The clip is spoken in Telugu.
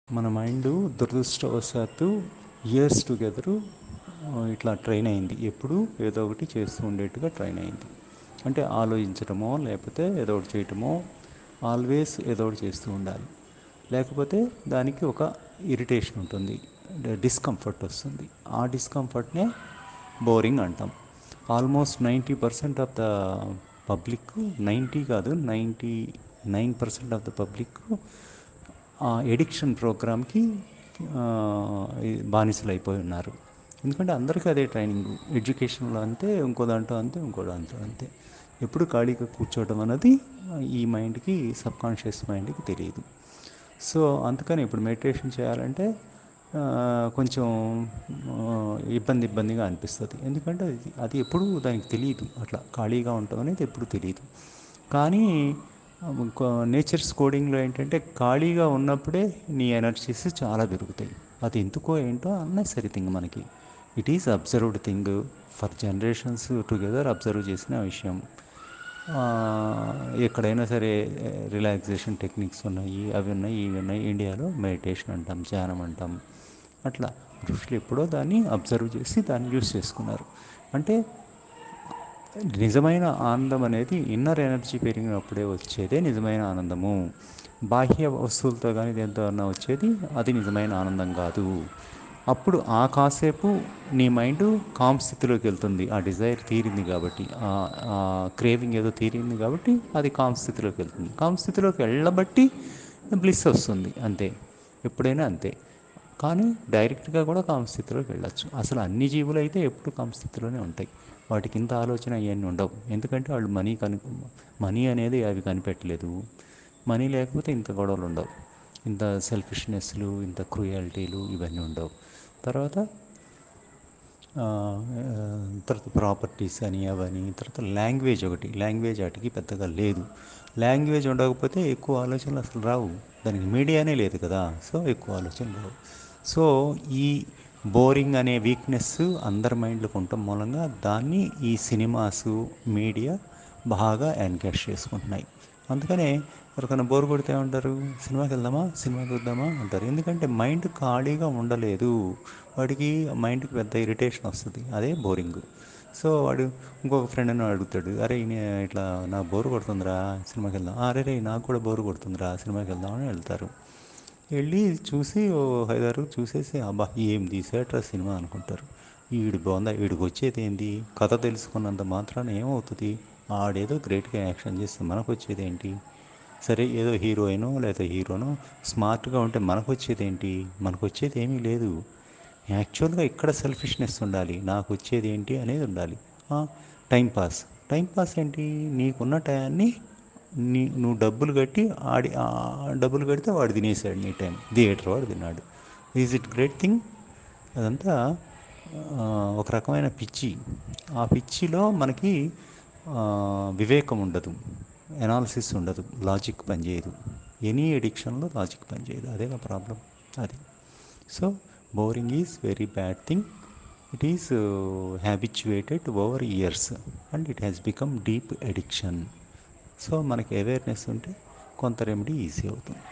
మన మైండ్ దురదృష్టవశాత్తు ఇయర్స్ టుగెదరు ఇట్లా ట్రైన్ అయింది. ఎప్పుడు ఏదో ఒకటి చేస్తూ ఉండేట్టుగా ట్రైన్ అయింది. అంటే ఆలోచించటమో లేకపోతే ఏదో ఒకటి చేయటమో, ఆల్వేస్ ఏదో ఒకటి చేస్తూ ఉండాలి. లేకపోతే దానికి ఒక ఇరిటేషన్ ఉంటుంది, డిస్కంఫర్ట్ వస్తుంది. ఆ డిస్కంఫర్ట్నే బోరింగ్ అంటాం. ఆల్మోస్ట్ 90% ఆఫ్ ద పబ్లిక్, 90 కాదు 99% ఆఫ్ ద పబ్లిక్ ఆ ఎడిక్షన్ ప్రోగ్రామ్కి బానిసలు అయిపోయి ఉన్నారు. ఎందుకంటే అందరికీ అదే ట్రైనింగ్. ఎడ్యుకేషన్లో అంతే, ఇంకో దాంట్లో అంతే, ఇంకో దాంట్లో అంతే. ఎప్పుడు ఖాళీగా కూర్చోవడం అన్నది ఈ మైండ్కి, సబ్కాన్షియస్ మైండ్కి తెలియదు. సో అందుకని ఇప్పుడు మెడిటేషన్ చేయాలంటే కొంచెం ఇబ్బందిగా అనిపిస్తుంది. ఎందుకంటే అది ఎప్పుడు దానికి తెలియదు. అట్లా ఖాళీగా ఉండటం అనేది ఎప్పుడు తెలియదు. కానీ నేచర్స్ కోడింగ్లో ఏంటంటే ఖాళీగా ఉన్నప్పుడే నీ ఎనర్జీస్ చాలా పెరుగుతాయి. అది ఎందుకో ఏంటో అన్నెసరీ థింగ్ మనకి. It is observed thing for generations together observe చేసిన విషయం. ఎక్కడైనా సరే రిలాక్సేషన్ టెక్నిక్స్ ఉన్నాయి, అవి ఉన్నాయి, ఇవి ఉన్నాయి. ఇండియాలో మెడిటేషన్ అంటాం, ధ్యానం అంటాం. అట్లా ఋషులు ఎప్పుడో దాన్ని అబ్జర్వ్ చేసి దాన్ని యూస్ చేసుకున్నారు. అంటే నిజమైన ఆనందం అనేది ఇన్నర్ ఎనర్జీ పెరిగినప్పుడే వచ్చేదే నిజమైన ఆనందము. బాహ్య వస్తువులతో కానీ దేంతో అన్నా వచ్చేది అది నిజమైన ఆనందం కాదు. అప్పుడు ఆ కాసేపు నీ మైండ్ కామ్ స్థితిలోకి వెళ్తుంది. ఆ డిజైర్ తీరింది కాబట్టి, ఆ క్రేవింగ్ ఏదో తీరింది కాబట్టి అది కామ్ స్థితిలోకి వెళ్తుంది. కామ్ స్థితిలోకి వెళ్ళబట్టి బ్లిస్ వస్తుంది, అంతే. ఎప్పుడైనా అంతే. కానీ డైరెక్ట్గా కూడా కామస్థితిలోకి వెళ్ళచ్చు. అసలు అన్ని జీవులు అయితే ఎప్పుడు కామస్థితిలోనే ఉంటాయి. వాటికి ఇంత ఆలోచన ఇవన్నీ ఉండవు. ఎందుకంటే వాళ్ళు మనీ అనేది అవి కనిపెట్టలేదు. మనీ లేకపోతే ఇంత గొడవలు ఉండవు, ఇంత సెల్ఫిష్నెస్లు, ఇంత క్రూయాలిటీలు ఇవన్నీ ఉండవు. తర్వాత తర్వాత ప్రాపర్టీస్ అని అవని, తర్వాత లాంగ్వేజ్ ఒకటి. లాంగ్వేజ్ వాటికి పెద్దగా లేదు. లాంగ్వేజ్ ఉండకపోతే ఎక్కువ ఆలోచనలు అసలు రావు. దానికి మీడియానే లేదు కదా, సో ఎక్కువ ఆలోచనలు రావు. సో ఈ బోరింగ్ అనే వీక్నెస్ అందరి మైండ్లోకి ఉండటం మూలంగా దాన్ని ఈ సినిమాసు, మీడియా బాగా ఎన్కాష్ చేసుకుంటున్నాయి. అందుకనే ఎవరికైనా బోర్ కొడితే ఏమంటారు, సినిమాకి వెళ్దామా, సినిమా చూద్దామా అంటారు. ఎందుకంటే మైండ్ ఖాళీగా ఉండలేదు. వాడికి మైండ్కి పెద్ద ఇరిటేషన్ వస్తుంది, అదే బోరింగ్. సో వాడు ఇంకొక ఫ్రెండ్ని అడుగుతాడు, అరే ఇట్లా నాకు బోరు కొడుతుందిరా, సినిమాకి వెళ్దాం. అరే రే నాకు కూడా బోరు కొడుతుందిరా, సినిమాకి వెళ్దాం అని వెళ్తారు. వెళ్ళి చూసి ఓ 5-6 చూసేసి అబ్బా ఏం తీసేట్రా సినిమా అనుకుంటారు. వీడు బాగుందా, వీడికి వచ్చేది ఏంటి, కథ తెలుసుకున్నంత మాత్రాన ఏమవుతుంది, ఆడేదో గ్రేట్గా యాక్షన్ చేస్తే మనకు వచ్చేది ఏంటి. సరే ఏదో హీరోయినో లేదా హీరోనో స్మార్ట్గా ఉంటే మనకు వచ్చేది ఏంటి, మనకు వచ్చేది ఏమీ లేదు. యాక్చువల్గా ఇక్కడ సెల్ఫిష్నెస్ ఉండాలి, నాకు వచ్చేది ఏంటి అనేది ఉండాలి. టైంపాస్. టైంపాస్ ఏంటి, నీకున్న టయాన్ని నువ్వు డబ్బులు కట్టి డబ్బులు కడితే వాడు తినేసాడు నీ టైం, థియేటర్ వాడు తిన్నాడు. Is it great thing? అదంతా ఒక రకమైన పిచ్చి. ఆ పిచ్చిలో మనకి వివేకం ఉండదు, ఎనాలిసిస్ ఉండదు, లాజిక్ పనిచేయదు. ఎనీ ఎడిక్షన్లో లాజిక్ పనిచేయదు, అదే నా ప్రాబ్లం. అది. So boring is very bad thing. It is habituated over years and it has become deep addiction. So మనకి అవేర్నెస్ ఉంటే కొంత రెమెడీ ఈజీ అవుతుంది.